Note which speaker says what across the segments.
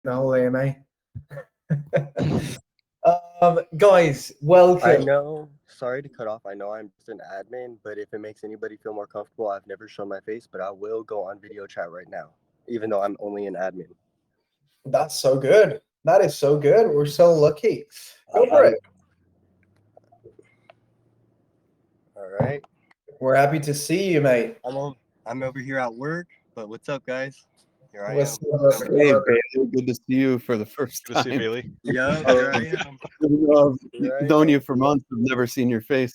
Speaker 1: the whole AMA. Guys, welcome.
Speaker 2: I know, sorry to cut off. I know I'm just an admin, but if it makes anybody feel more comfortable, I've never shown my face, but I will go on video chat right now, even though I'm only an admin.
Speaker 1: That's so good. That is so good. We're so lucky. Go for it.
Speaker 2: All right.
Speaker 1: We're happy to see you, mate.
Speaker 2: I'm over here at work, but what's up, guys? Here I
Speaker 1: What's
Speaker 2: am.
Speaker 1: up?
Speaker 3: Hey, Bailey, good to see you for the first
Speaker 4: Good to see you,
Speaker 3: time.
Speaker 4: Bailey.
Speaker 2: Yeah, here I am.
Speaker 3: I've known you for months, I've never seen your face.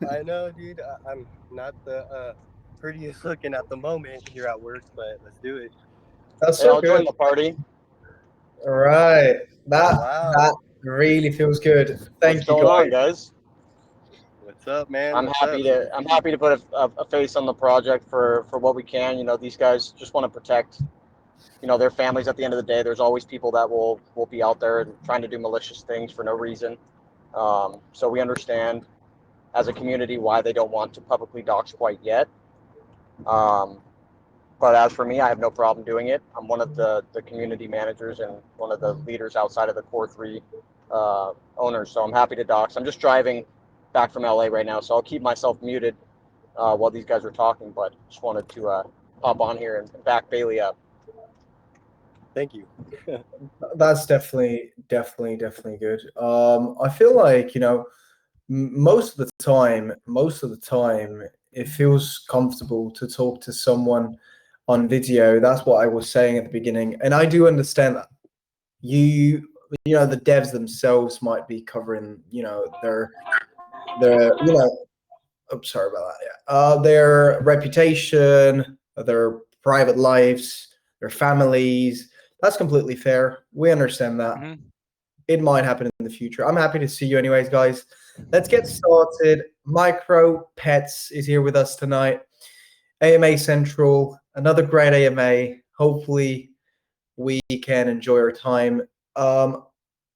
Speaker 2: I know, dude. I'm not the prettiest looking at the moment here at work, but let's do it.
Speaker 1: That's
Speaker 5: Hey,
Speaker 1: so
Speaker 5: I'll
Speaker 1: good.
Speaker 5: join the party.
Speaker 1: All right. That
Speaker 2: Wow.
Speaker 1: really feels good. Thank
Speaker 5: What's
Speaker 1: you,
Speaker 5: going on,
Speaker 1: guys.
Speaker 5: guys?
Speaker 2: What's up, man?
Speaker 5: I'm
Speaker 2: What's
Speaker 5: happy
Speaker 2: up?
Speaker 5: to put a face on the project for what we can. You know, these guys just want to protect, you know, their families. At the end of the day, there's always people that will be out there and trying to do malicious things for no reason. So we understand as a community why they don't want to publicly dox quite yet. But as for me, I have no problem doing it. I'm one of the community managers and one of the leaders outside of the Core 3 owners. So I'm happy to dox. I'm just driving back from LA right now, so I'll keep myself muted while these guys are talking, but just wanted to hop on here and back Bailey up.
Speaker 2: Thank you.
Speaker 1: That's definitely good. I feel like, most of the time, it feels comfortable to talk to someone on video. That's what I was saying at the beginning, and I do understand that the devs themselves might be covering, their I'm sorry about that. Yeah, their reputation, their private lives, their families. That's completely fair. We understand that.
Speaker 4: Mm-hmm.
Speaker 1: It might happen in the future. I'm happy to see you anyways, guys. Let's get started. MicroPETS is here with us tonight. AMA Central, another great AMA. Hopefully, we can enjoy our time.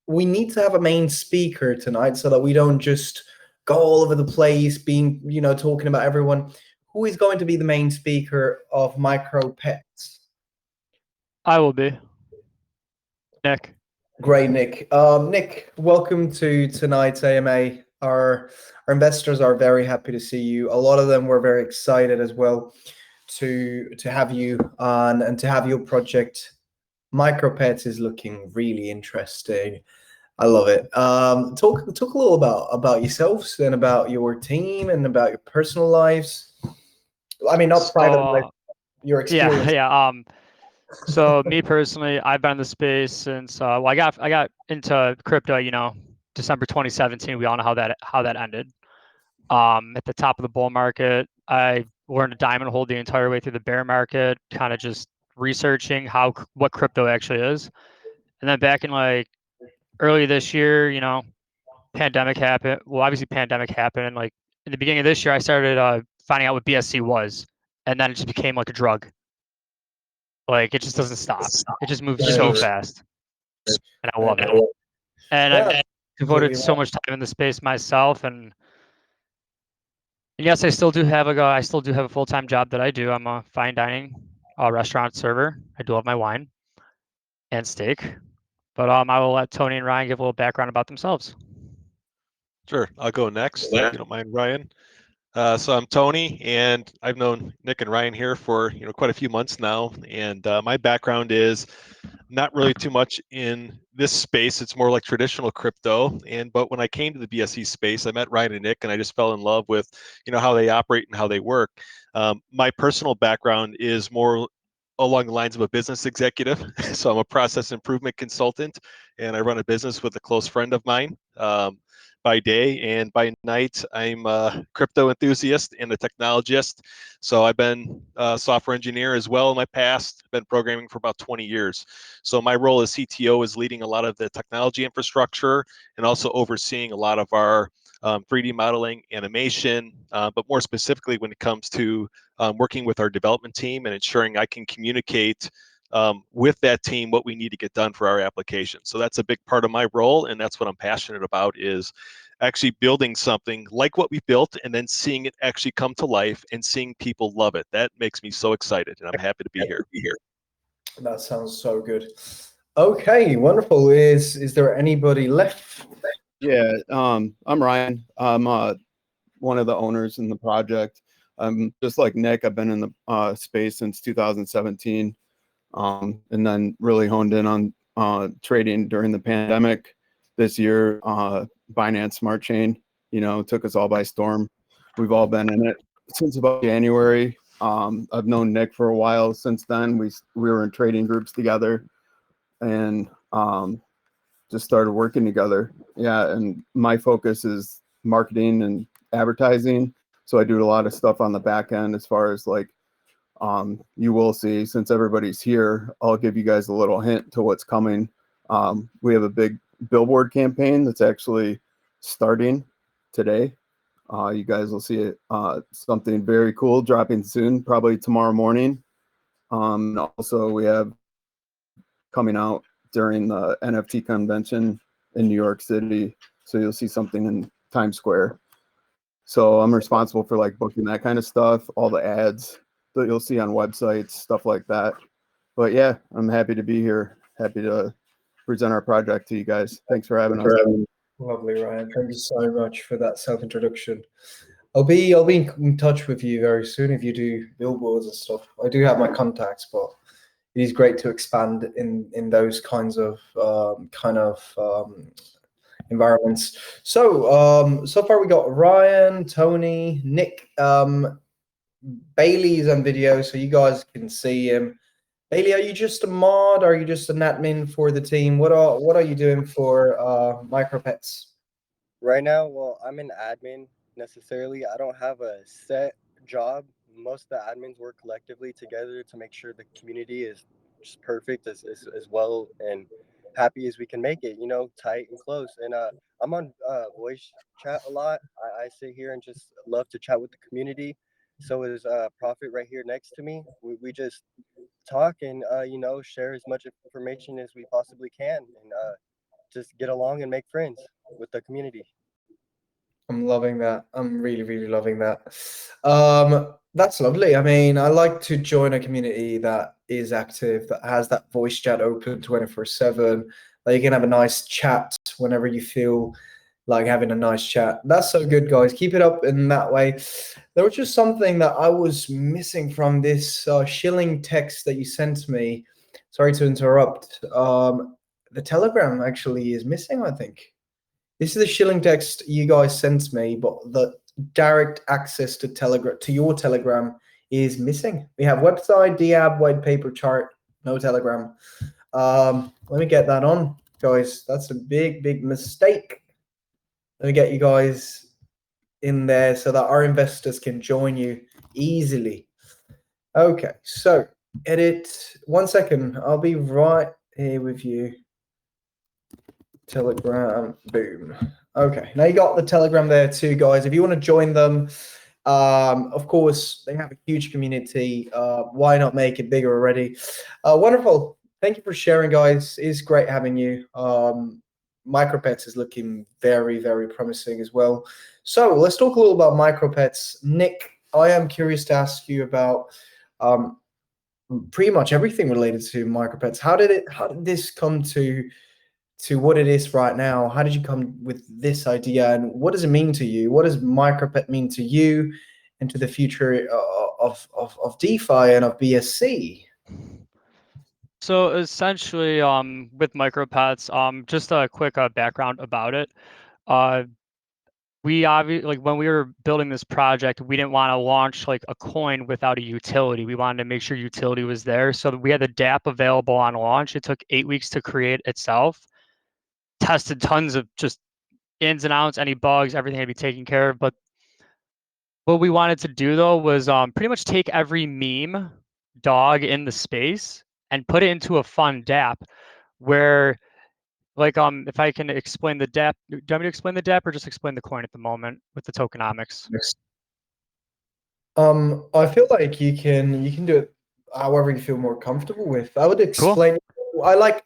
Speaker 1: We need to have a main speaker tonight so that we don't just go all over the place, being, talking about everyone. Who is going to be the main speaker of MicroPETS?
Speaker 6: I will be. Nick.
Speaker 1: Great, Nick. Nick, welcome to tonight's AMA. Our investors are very happy to see you. A lot of them were very excited as well to have you on and to have your project. MicroPETS is looking really interesting. I love it. Talk a little about yourselves and about your team and about your personal lives. I mean, not private life, your experience.
Speaker 6: Yeah. So me personally, I've been in the space since I got into crypto, December 2017. We all know how that ended. At the top of the bull market, I learned a diamond hold the entire way through the bear market, kind of just researching what crypto actually is. And then back in like early this year, pandemic happened. Well, obviously pandemic happened. And like in the beginning of this year, I started finding out what BSC was, and then it just became like a drug. Like it just doesn't stop. It just moves so fast, and I love it. And I've devoted so much time in the space myself, and yes, I still do have a full-time job that I do. I'm a fine dining restaurant server. I do love my wine and steak, but I will let Tony and Ryan give a little background about themselves.
Speaker 4: Sure, I'll go next if you don't mind, Ryan. So I'm Tony, and I've known Nick and Ryan here for quite a few months now. And my background is not really too much in this space. It's more like traditional crypto. But when I came to the BSE space, I met Ryan and Nick, and I just fell in love with how they operate and how they work. My personal background is more along the lines of a business executive. So I'm a process improvement consultant, and I run a business with a close friend of mine. By day, and by night I'm a crypto enthusiast and a technologist. So I've been a software engineer as well in my past. I've been programming for about 20 years. So my role as CTO is leading a lot of the technology infrastructure and also overseeing a lot of our 3D modeling, animation, but more specifically when it comes to working with our development team and ensuring I can communicate with that team what we need to get done for our application. So that's a big part of my role, and that's what I'm passionate about, is actually building something like what we built and then seeing it actually come to life and seeing people love it. That makes me so excited, and I'm happy to be here.
Speaker 1: That sounds so good. Okay, wonderful. Is there anybody left?
Speaker 3: Yeah, I'm Ryan. I'm one of the owners in the project. Just like Nick, I've been in the space since 2017, and then really honed in on trading during the pandemic. This year, Binance Smart Chain, took us all by storm. We've all been in it since about January. I've known Nick for a while. Since then, we were in trading groups together, and just started working together. Yeah, and my focus is marketing and advertising. So I do a lot of stuff on the back end as far as like you will see, since everybody's here, I'll give you guys a little hint to what's coming. We have a big billboard campaign that's actually starting today. You guys will see something very cool dropping soon, probably tomorrow morning. And also we have coming out during the NFT convention in New York City. So you'll see something in Times Square. So I'm responsible for like booking that kind of stuff, all the ads that you'll see on websites, stuff like that. But yeah, I'm happy to be here. Happy to present our project to you guys. Thanks for having us.
Speaker 1: Lovely, Ryan. Thank you so much for that self-introduction. I'll be in touch with you very soon if you do billboards and stuff. I do have my contacts, but it is great to expand in those kinds of environments. So so far we got Ryan, Tony, Nick, Bailey's on video, so you guys can see him. Bailey, are you just a mod? Are you just an admin for the team? What are you doing for MicroPETS?
Speaker 2: Right now, well, I'm an admin necessarily. I don't have a set job. Most of the admins work collectively together to make sure the community is just perfect as well and happy as we can make it, tight and close. And I'm on voice chat a lot. I sit here and just love to chat with the community. So is Prophet right here next to me. We just talk and, share as much information as we possibly can and just get along and make friends with the community.
Speaker 1: I'm loving that. I'm really, really loving that. That's lovely. I mean, I like to join a community that is active, that has that voice chat open 24/7. That you can have a nice chat whenever you feel like having a nice chat. That's so good, guys. Keep it up in that way. There was just something that I was missing from this shilling text that you sent me. Sorry to interrupt. The Telegram actually is missing, I think. This is the shilling text you guys sent me, but the direct access to Telegram, to your Telegram, is missing. We have website, DApp, white paper, chart, no Telegram. Let me get that on, guys. That's a big, big mistake. Let me get you guys in there so that our investors can join you easily. Okay, so edit. 1 second. I'll be right here with you. Telegram, boom. Okay, now you got the Telegram there too, guys. If you want to join them, of course, they have a huge community. Why not make it bigger already? Wonderful. Thank you for sharing, guys. It's great having you. MicroPETS is looking very, very promising as well. So let's talk a little about MicroPETS. Nick, I am curious to ask you about pretty much everything related to MicroPETS. How did this come to what it is right now? How did you come with this idea, and what does it mean to you? What does MicroPET mean to you and to the future of DeFi and of BSC?
Speaker 6: So essentially, with MicroPETS, just a quick background about it. We obviously, like when we were building this project, we didn't want to launch like a coin without a utility. We wanted to make sure utility was there. So we had the DApp available on launch. It took 8 weeks to create itself. Tested tons of just ins and outs, any bugs, everything had to be taken care of. But what we wanted to do though was pretty much take every meme dog in the space and put it into a fun DApp where, like, if I can explain the DApp, do you want me to explain the DApp or just explain the coin at the moment with the tokenomics?
Speaker 1: I feel like you can do it however you feel more comfortable with. I would explain. Cool. I like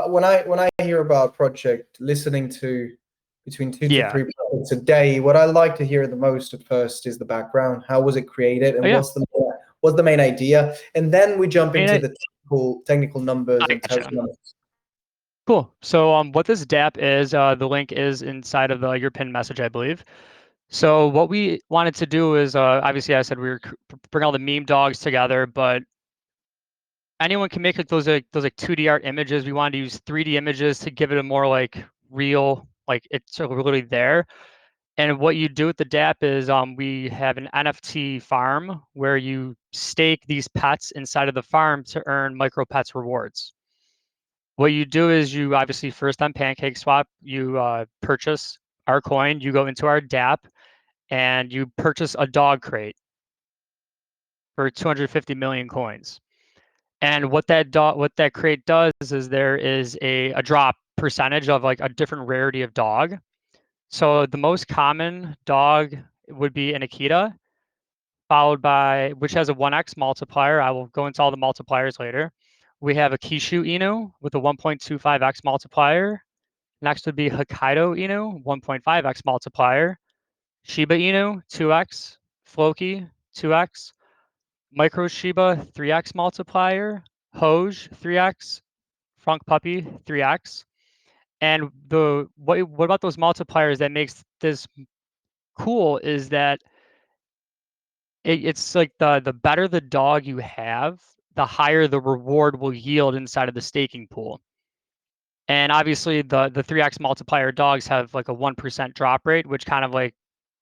Speaker 1: when I hear about a project, listening to between 2 to 3 projects a day. What I like to hear the most at first is the background. How was it created, and what's the main idea? And then we jump into the technical numbers and tokenomics.
Speaker 6: Cool. So what this DAP is, the link is inside of your pinned message, I believe. So what we wanted to do is, obviously I said we were bring all the meme dogs together, but anyone can make like those 2D art images. We wanted to use 3D images to give it a more like real, like it's literally there. And what you do with the DAP is we have an NFT farm where you stake these pets inside of the farm to earn MicroPETS rewards. What you do is you obviously first on PancakeSwap, you purchase our coin, you go into our DAP, and you purchase a dog crate for 250 million coins. And what that crate does is there is a drop percentage of like a different rarity of dog. So the most common dog would be an Akita, followed by, which has a 1x multiplier. I will go into all the multipliers later. We have a Kishu Inu with a 1.25x multiplier. Next would be Hokkaido Inu, 1.5x multiplier. Shiba Inu, 2x. Floki, 2x. Micro Shiba, 3x multiplier. Hoj, 3x. Frunk Puppy, 3x. And what about those multipliers that makes this cool is that it's like the better the dog you have, the higher the reward will yield inside of the staking pool. And obviously the 3x multiplier dogs have like a 1% drop rate, which kind of like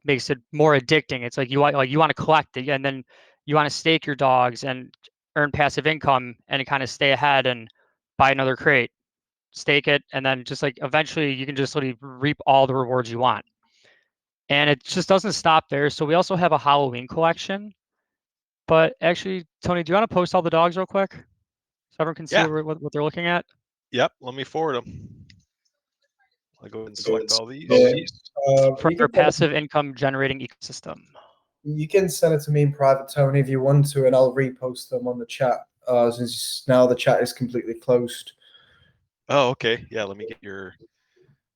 Speaker 6: makes it more addicting. It's like you want to collect it, and then you want to stake your dogs and earn passive income and kind of stay ahead and buy another crate, stake it, and then just like eventually you can just literally reap all the rewards you want. And it just doesn't stop there. So we also have a Halloween collection. But actually, Tony, do you want to post all the dogs real quick so everyone can see
Speaker 4: Yeah.
Speaker 6: what they're looking at?
Speaker 4: Yep. Let me forward them. I'll go ahead and select all these.
Speaker 6: From
Speaker 1: You
Speaker 6: your
Speaker 1: can,
Speaker 6: passive income generating ecosystem.
Speaker 1: you can send it to me in private, Tony, if you want to, and I'll repost them on the chat since now the chat is completely closed.
Speaker 4: Oh, okay. Yeah. Let me get your.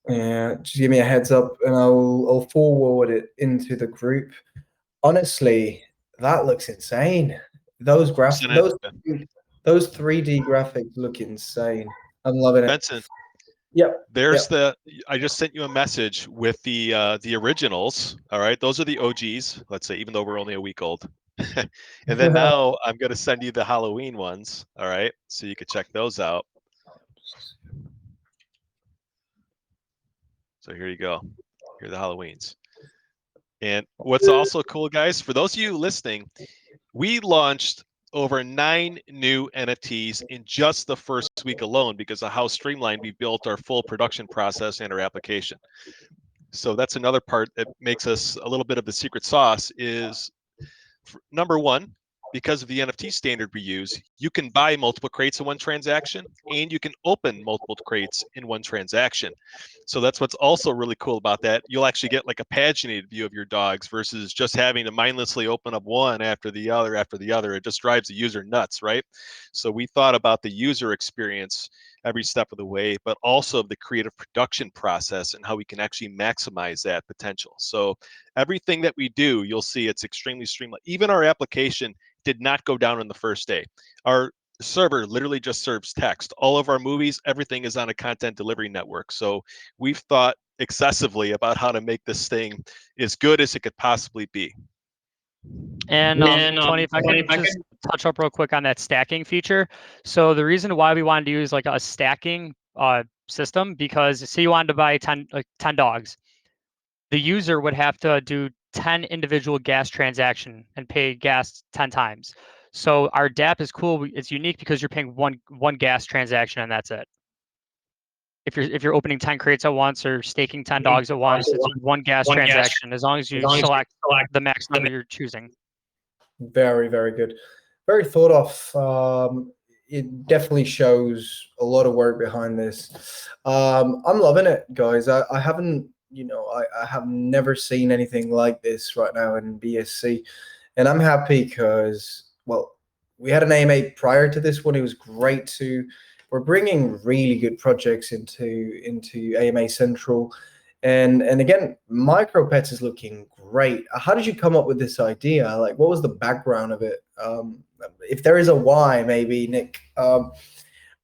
Speaker 1: Yeah, just give me a heads up, and I'll forward it into the group. Honestly, that looks insane. Those those 3D graphics look insane. I'm loving it.
Speaker 4: Benson,
Speaker 1: Yep.
Speaker 4: there's the. I just sent you a message with the originals. All right, those are the OGs. Let's say, even though we're only a week old. And then now I'm going to send you the Halloween ones. All right, so you can check those out. So here you go. Here are the Halloweens. And what's also cool, guys, for those of you listening, we launched over 9 new NFTs in just the first week alone because of how streamlined we built our full production process and our application. So that's another part that makes us a little bit of the secret sauce is, number one, because of the NFT standard we use, you can buy multiple crates in one transaction and you can open multiple crates in one transaction. So that's what's also really cool about that. You'll actually get like a paginated view of your dogs versus just having to mindlessly open up one after the other after the other. It just drives the user nuts, right? So we thought about the user experience every step of the way, but also the creative production process and how we can actually maximize that potential. So everything that we do, you'll see it's extremely streamlined. Even our application did not go down on the first day. Our server literally just serves text. All of our movies, everything is on a content delivery network. So we've thought excessively about how to make this thing as good as it could possibly be.
Speaker 6: And Tony, if I can just touch up real quick on that stacking feature. So the reason why we wanted to use like a stacking system, because say you wanted to buy 10 dogs, the user would have to do 10 individual gas transaction and pay gas 10 times. So our DAP is cool. It's unique because you're paying one gas transaction and that's it. If you're opening 10 crates at once or staking 10 dogs at once, it's one gas transaction as long as you select the max number you're choosing.
Speaker 1: Very, very good. Very thought of. It definitely shows a lot of work behind this. I'm loving it, guys. I haven't, I have never seen anything like this right now in BSC. And I'm happy because, well, we had an AMA prior to this one. It was great to, we're bringing really good projects into AMA Central. And again, MicroPETS is looking great. How did you come up with this idea? Like, what was the background of it? If there is a why, maybe, Nick,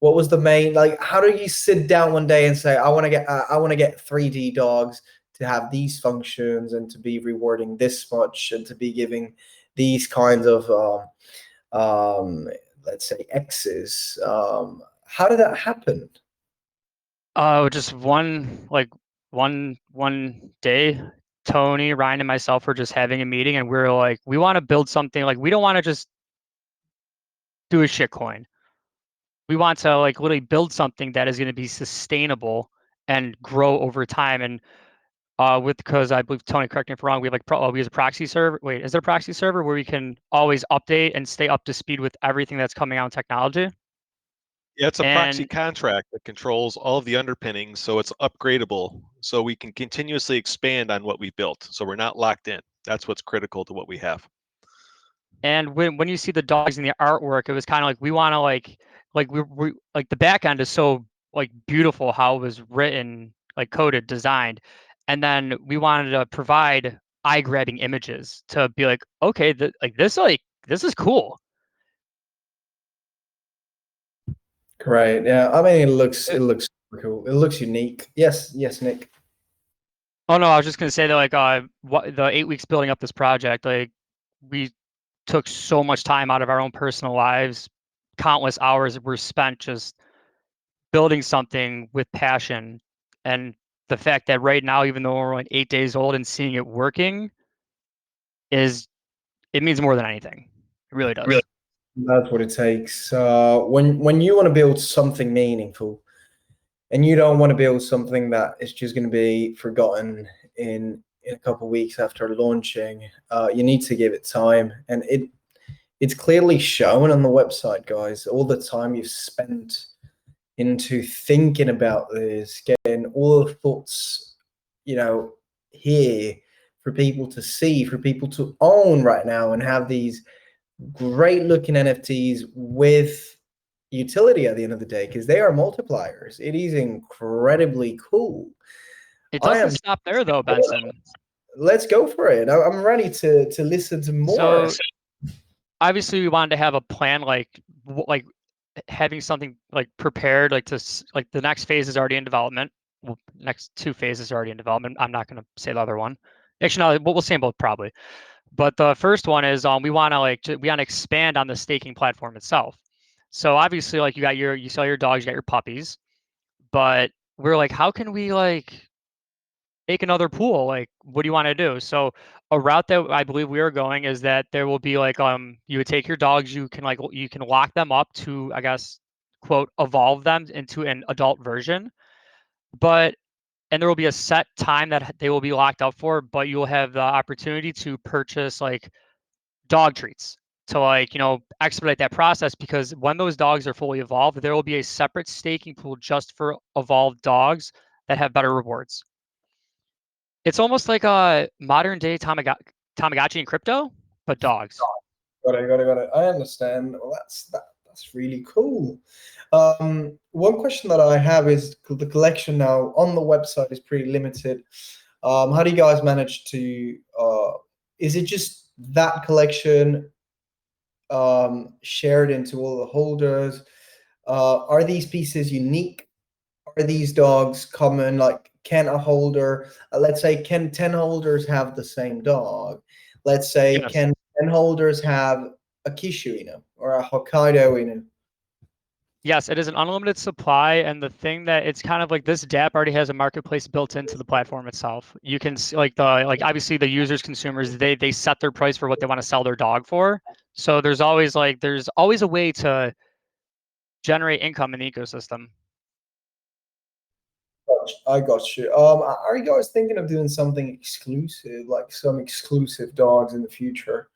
Speaker 1: What was the main, like, how do you sit down one day and say, I want to get 3D dogs to have these functions and to be rewarding this much and to be giving these kinds of let's say X's. How did that happen?
Speaker 6: Just one day, Tony, Ryan, and myself were just having a meeting, and we were like, we want to build something. Like, we don't want to just do a shit coin. We want to like literally build something that is going to be sustainable and grow over time. And because I believe, Tony, correct me if I'm wrong, we have like we use a proxy server. Wait, is there a proxy server where we can always update and stay up to speed with everything that's coming out in technology?
Speaker 4: Yeah, it's a proxy
Speaker 6: And
Speaker 4: contract that controls all of the underpinnings, so it's upgradable, so we can continuously expand on what we built. So we're not locked in. That's what's critical to what we have.
Speaker 6: And when you see the dogs in the artwork, it was kind of like we want to like we like the back end is so like beautiful how it was written, like coded, designed, and then we wanted to provide eye-grabbing images to be like, okay, like this is cool.
Speaker 1: Great. Yeah. I mean, it looks super cool. It looks unique. Yes. Yes, Nick.
Speaker 6: Oh no, I was just gonna say that like what the 8 weeks building up this project, like we took so much time out of our own personal lives, countless hours were spent just building something with passion. And the fact that right now, even though we're only 8 days old and seeing it working, it means more than anything. It really does.
Speaker 1: Really? That's what it takes. When you want to build something meaningful, and you don't want to build something that is just going to be forgotten in a couple of weeks after launching, you need to give it time, and it's clearly shown on the website, guys. All the time you've spent into thinking about this, getting all the thoughts, here for people to see, for people to own right now, and have these great looking NFTs with utility at the end of the day, because they are multipliers. It is incredibly cool.
Speaker 6: It doesn't stop there though, Benson.
Speaker 1: Let's go for it. I'm ready to listen to more.
Speaker 6: So obviously we wanted to have a plan, like having something like prepared, like like the next phase is already in development. Well, next 2 phases are already in development. I'm not going to say the other one. Actually, no, we'll say both probably. But the first one is we want to expand on the staking platform itself. So obviously, like you sell your dogs, you got your puppies, but we're like, how can we like make another pool? Like, what do you want to do? So a route that I believe we are going is that there will be like you would take your dogs, you can lock them up to, I guess, quote, evolve them into an adult version, but and there will be a set time that they will be locked up for, but you'll have the opportunity to purchase like dog treats to expedite that process, because when those dogs are fully evolved, there will be a separate staking pool just for evolved dogs that have better rewards. It's almost like a modern day Tamagotchi in crypto, but dogs.
Speaker 1: Got it. I understand. Well, that's really cool. One question that I have is the collection now on the website is pretty limited. How do you guys manage to? Is it just that collection shared into all the holders? Are these pieces unique? Are these dogs common? Like, can a holder, let's say, can 10 holders have the same dog? Let's say,
Speaker 6: Yes.
Speaker 1: can 10 holders have a Kishu Inu or a Hokkaido Inu?
Speaker 6: Yes, it is an unlimited supply, and the thing that it's kind of like this DApp already has a marketplace built into the platform itself. You can see obviously the users, consumers, they set their price for what they want to sell their dog for. So there's always a way to generate income in the ecosystem.
Speaker 1: I got you. Are you guys thinking of doing something exclusive, like some exclusive dogs in the future?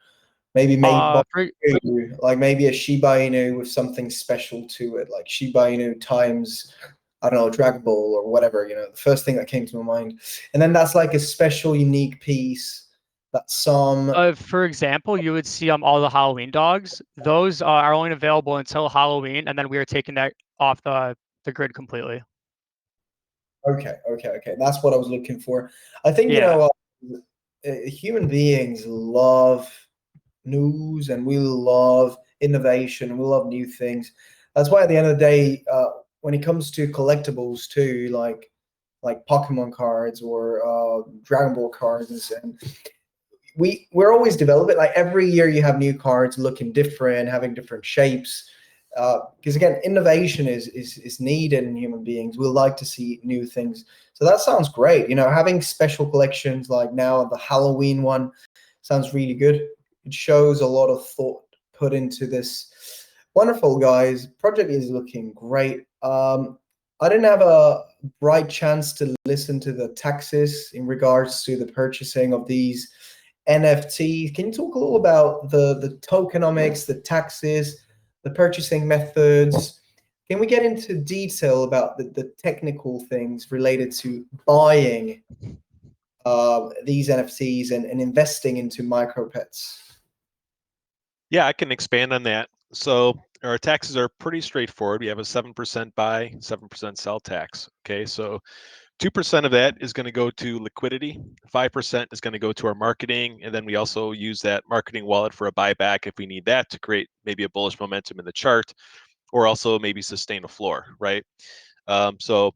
Speaker 1: Maybe like maybe a Shiba Inu with something special to it, like Shiba Inu times, I don't know, Dragon Ball or whatever, the first thing that came to my mind. And then that's like a special, unique piece that some...
Speaker 6: For example, you would see all the Halloween dogs. Those are only available until Halloween, and then we are taking that off the grid completely.
Speaker 1: Okay. That's what I was looking for. I think,
Speaker 6: Yeah.
Speaker 1: Human beings love news, and we love innovation, and we love new things. That's why at the end of the day, when it comes to collectibles too, like Pokemon cards or Dragon Ball cards, and we're always developing. Like every year, you have new cards looking different, having different shapes. Because again, innovation is needed in human beings. We like to see new things. So that sounds great. Having special collections like now the Halloween one sounds really good. It shows a lot of thought put into this. Wonderful, guys. Project is looking great. I didn't have a bright chance to listen to the taxes in regards to the purchasing of these NFTs. Can you talk a little about the tokenomics, the taxes, the purchasing methods? Can we get into detail about the technical things related to buying these NFTs and investing into MicroPETS?
Speaker 4: Yeah, I can expand on that. So our taxes are pretty straightforward. We have a 7% buy, 7% sell tax. Okay, so 2% of that is going to go to liquidity, 5% is going to go to our marketing, and then we also use that marketing wallet for a buyback if we need that to create maybe a bullish momentum in the chart, or also maybe sustain a floor, right? So,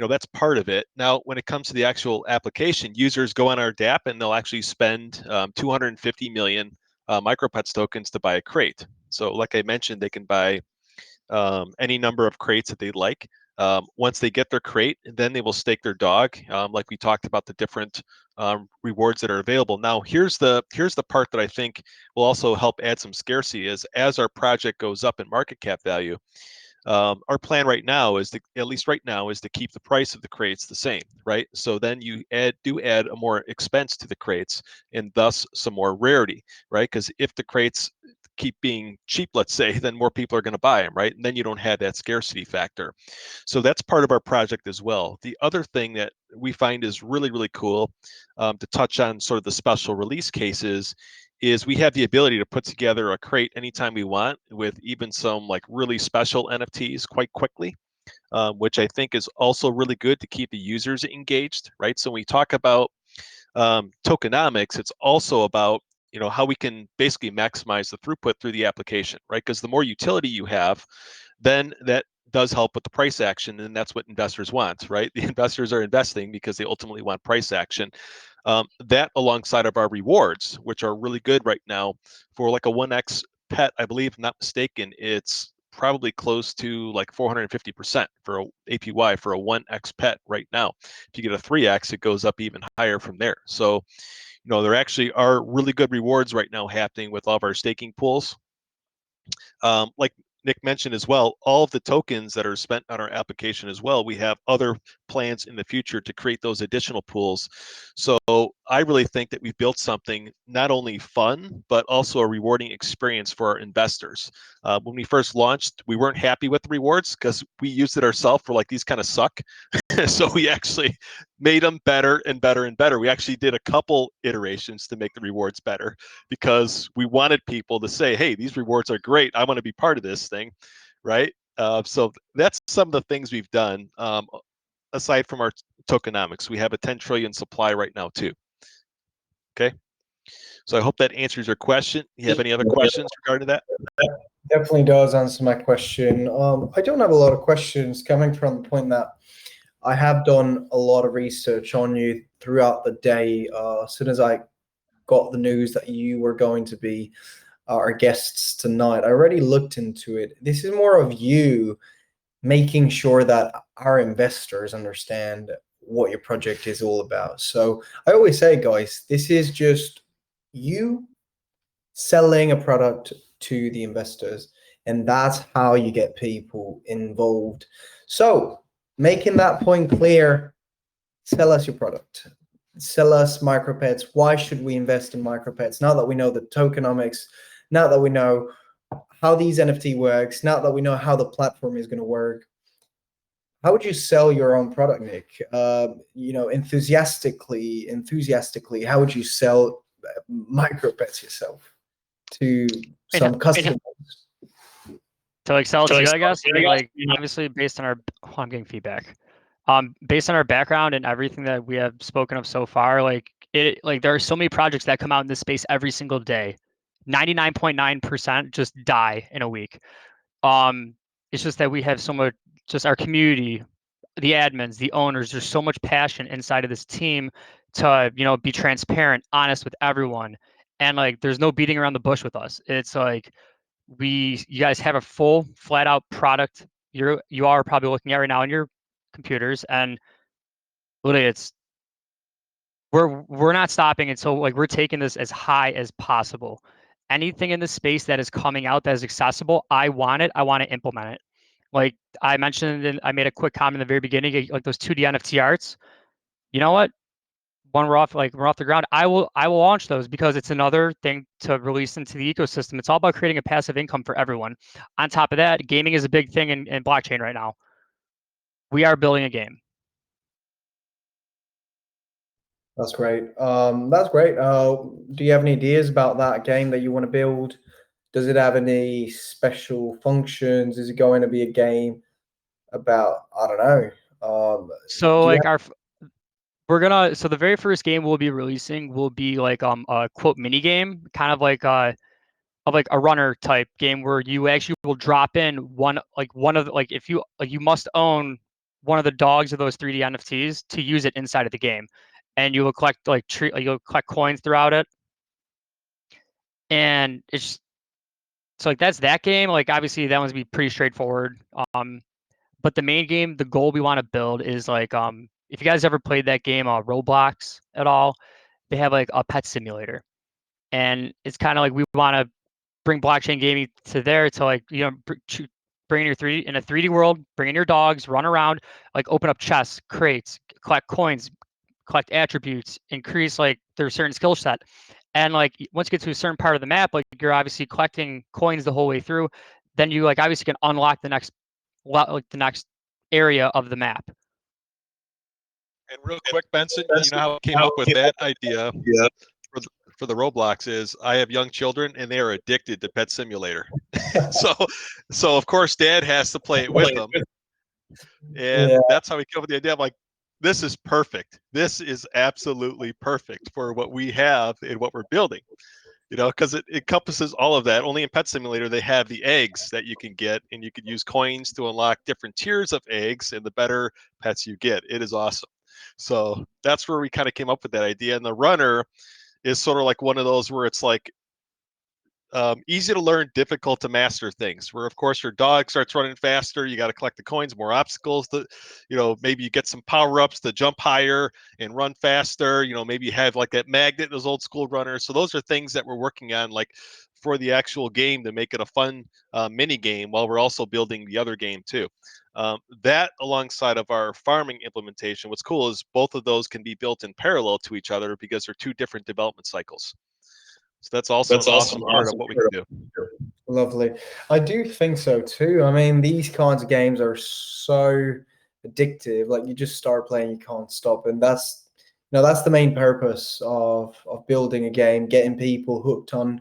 Speaker 4: that's part of it. Now, when it comes to the actual application, users go on our DApp and they'll actually spend 250 million MicroPETS tokens to buy a crate. So, like I mentioned, they can buy any number of crates that they'd like. Once they get their crate, then they will stake their dog, like we talked about the different rewards that are available. Now, here's the part that I think will also help add some scarcity is as our project goes up in market cap value, our plan right now is to, at least right now, is to keep the price of the crates the same, right? So then you add a more expense to the crates and thus some more rarity, right? Because if the crates keep being cheap, let's say, then more people are going to buy them, right? And then you don't have that scarcity factor. So that's part of our project as well. The other thing that we find is really, really cool, to touch on sort of the special release cases, is we have the ability to put together a crate anytime we want with even some like really special NFTs quite quickly, which I think is also really good to keep the users engaged, right? So when we talk about tokenomics, it's also about how we can basically maximize the throughput through the application, right? Because the more utility you have, then that does help with the price action, and that's what investors want, right? The investors are investing because they ultimately want price action. That alongside of our rewards, which are really good right now for like a 1x pet, I believe, if not mistaken, it's probably close to like 450% for a APY for a 1x pet right now. If you get a 3x, it goes up even higher from there. So, there actually are really good rewards right now happening with all of our staking pools. Like Nick mentioned as well, all of the tokens that are spent on our application as well, we have other plans in the future to create those additional pools. So I really think that we've built something not only fun, but also a rewarding experience for our investors. When we first launched, we weren't happy with the rewards because we used it ourselves for like, these kind of suck. So we actually made them better and better and better. We actually did a couple iterations to make the rewards better because we wanted people to say, hey, these rewards are great. I want to be part of this thing, right? So that's some of the things we've done. Aside from our tokenomics, we have a 10 trillion supply right now too. Okay. So I hope that answers your question. You have any other questions regarding that?
Speaker 1: Definitely does answer my question. I don't have a lot of questions coming from the point that I have done a lot of research on you throughout the day. As soon as I got the news that you were going to be our guests tonight, I already looked into it. This is more of you making sure that our investors understand what your project is all about. So I always say, guys, this is just you selling a product to the investors, and that's how you get people involved. So making that point clear, sell us your product, sell us MicroPETS. Why should we invest in MicroPETS now that we know the tokenomics, now that we know how these NFT works, now that we know how the platform is going to work? How would you sell your own product, Nick? Enthusiastically, how would you sell MicroPETS yourself to some customers?
Speaker 6: To like sell it to you, I guess. Like obviously based on our, I'm getting feedback. Based on our background and everything that we have spoken of so far, like there are so many projects that come out in this space every single day. 99.9% just die in a week. It's just that we have so much, just our community, the admins, the owners, there's so much passion inside of this team to, be transparent, honest with everyone. And like, there's no beating around the bush with us. It's like, you guys have a full flat out product you are probably looking at right now on your computers, and literally we're not stopping until like we're taking this as high as possible. Anything in the space that is coming out that is accessible, I want to implement it. Like I mentioned, and I made a quick comment in the very beginning, like those 2D NFT arts. You know what? When we're off the ground, I will launch those because it's another thing to release into the ecosystem. It's all about creating a passive income for everyone. On top of that, gaming is a big thing in blockchain right now. We are building a game.
Speaker 1: That's great. That's great. Do you have any ideas about that game that you want to build? Does it have any special functions? Is it going to be a game about, I don't know.
Speaker 6: So
Speaker 1: do you
Speaker 6: like so the very first game we'll be releasing will be like a quote mini game, kind of like a runner type game where you actually will drop in one of the, like if you like you must own one of the dogs of those 3D NFTs to use it inside of the game, and you will collect you'll collect coins throughout it, and it's so like that's that game. Like obviously that one's be pretty straightforward. But the main game, the goal we want to build is like if you guys ever played that game Roblox at all, they have like a pet simulator, and it's kind of like we want to bring blockchain gaming to there to like bring in your in a 3D world, bring in your dogs, run around, like open up chests, crates, collect coins, collect attributes, increase like their certain skill set. And like once you get to a certain part of the map, like you're obviously collecting coins the whole way through, then you like obviously can unlock the next area of the map.
Speaker 4: And real quick, Benson, you know how I came up with that idea for the Roblox is I have young children and they are addicted to Pet Simulator. so of course Dad has to play it with them, and that's how we came up with the idea. I'm like, this is perfect. This is absolutely perfect for what we have and what we're building. Because it encompasses all of that. Only in Pet Simulator, they have the eggs that you can get, and you can use coins to unlock different tiers of eggs, and the better pets you get. It is awesome. So that's where we kind of came up with that idea. And the runner is sort of like one of those where it's like easy to learn, difficult to master things. Where of course your dog starts running faster, you got to collect the coins, more obstacles. Maybe you get some power ups to jump higher and run faster. Maybe you have like that magnet, those old school runners. So those are things that we're working on, like for the actual game to make it a fun mini game, while we're also building the other game too. That alongside of our farming implementation, what's cool is both of those can be built in parallel to each other because they're two different development cycles. So that's also an awesome part of what we can do.
Speaker 1: Lovely. I do think so too. I mean, these kinds of games are so addictive. Like you just start playing, you can't stop, and that's the main purpose of building a game, getting people hooked on,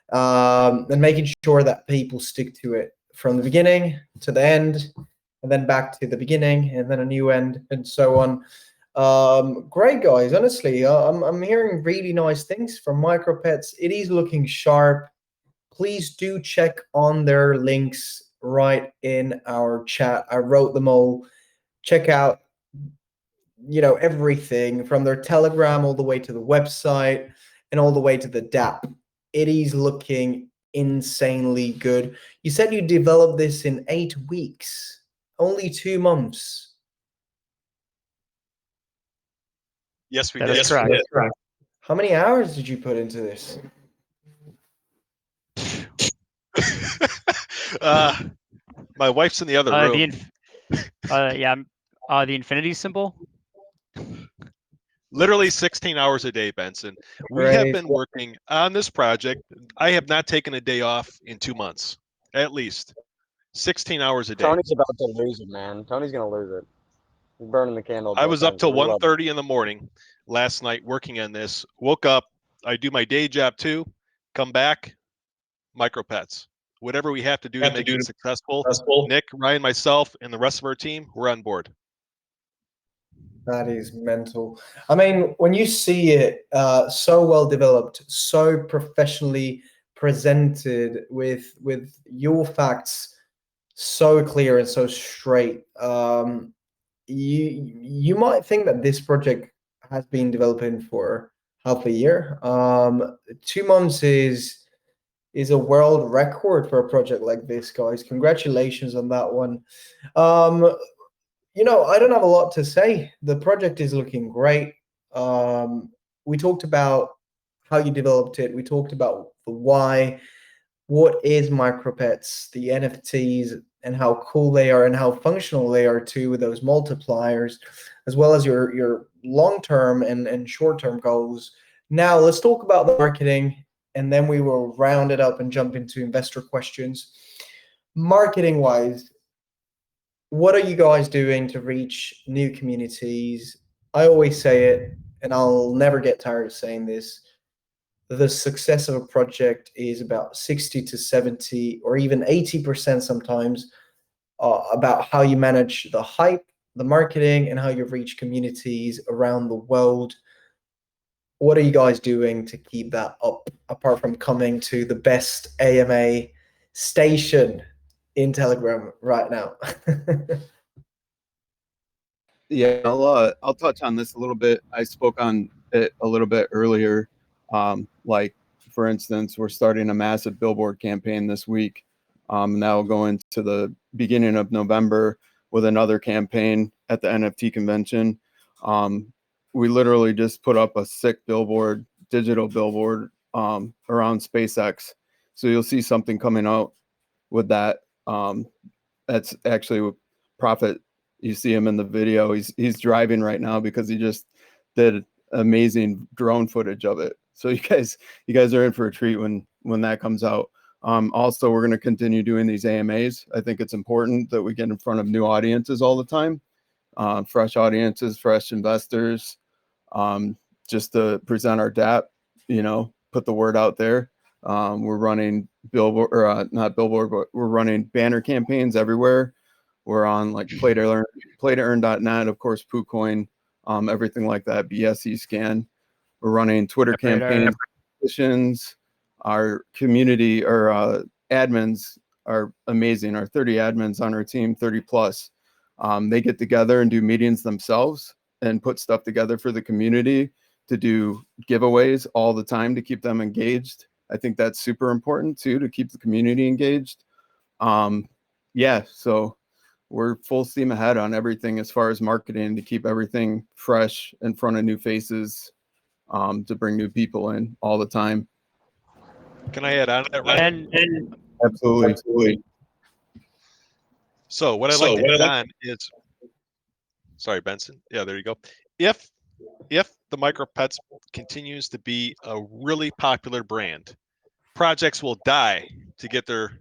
Speaker 1: and making sure that people stick to it from the beginning to the end, and then back to the beginning, and then a new end, and so on. Great guys, honestly, I'm hearing really nice things from MicroPETS. It is looking sharp. Please do check on their links right in our chat. I wrote them all. Check out, everything from their Telegram all the way to the website and all the way to the DApp. It is looking insanely good. You said you developed this in 8 weeks, only 2 months.
Speaker 4: Yes, we
Speaker 6: That
Speaker 4: did.
Speaker 6: is correct.
Speaker 1: That's correct. How many hours did you put into this?
Speaker 4: My wife's in the other room.
Speaker 6: The infinity symbol.
Speaker 4: Literally 16 hours a day, Benson. We have been working on this project. I have not taken a day off in 2 months, at least 16 hours a day.
Speaker 5: Tony's about to lose it, man. Tony's gonna lose it. He's burning the candle.
Speaker 4: I was up till 1:30 in the morning last night working on this. Woke up, I do my day job too, come back, MicroPETS. Whatever we have to do to make it successful. Nick, Ryan, myself, and the rest of our team, we're on board.
Speaker 1: That is mental. I mean, when you see it so well developed, so professionally presented with your facts, so clear and so straight. You might think that this project has been developing for half a year. 2 months is a world record for a project like this, guys. Congratulations on that one. I don't have a lot to say. The project is looking great. We talked about how you developed it. We talked about the why. What is MicroPETS, the NFTs, and how cool they are and how functional they are too with those multipliers, as well as your long-term and short-term goals. Now let's talk about the marketing, and then we will round it up and jump into investor questions. Marketing wise, what are you guys doing to reach new communities? I always say it, and I'll never get tired of saying this. The success of a project is about 60 to 70 or even 80% sometimes about how you manage the hype, the marketing, and how you reach communities around the world. What are you guys doing to keep that up, apart from coming to the best AMA station in Telegram right now?
Speaker 3: Yeah, I'll touch on this a little bit. I spoke on it a little bit earlier. Like for instance, we're starting a massive billboard campaign this week. Now going to the beginning of November with another campaign at the NFT convention. We literally just put up a sick billboard, digital billboard, around SpaceX. So you'll see something coming out with that. That's actually Prophet. You see him in the video. He's driving right now because he just did amazing drone footage of it. So you guys are in for a treat when that comes out. Also, we're going to continue doing these AMAs. I think it's important that we get in front of new audiences all the time, fresh audiences, fresh investors, just to present our DApp. Put the word out there. We're running billboard, or not billboard, but we're running banner campaigns everywhere. We're on like play-to-earn.net, of course, PooCoin, everything like that, BSE scan. We're running Twitter campaigns, petitions. Our community or admins are amazing. Our 30 admins on our team, 30 plus, they get together and do meetings themselves and put stuff together for the community to do giveaways all the time to keep them engaged. I think that's super important too, to keep the community engaged. So we're full steam ahead on everything as far as marketing to keep everything fresh in front of new faces, to bring new people in all the time.
Speaker 4: Can I add on to that, Ryan?
Speaker 6: And
Speaker 3: Absolutely.
Speaker 4: So what I'd like to add on is, sorry, Benson. Yeah, there you go. If the MicroPETS continues to be a really popular brand, projects will die to get their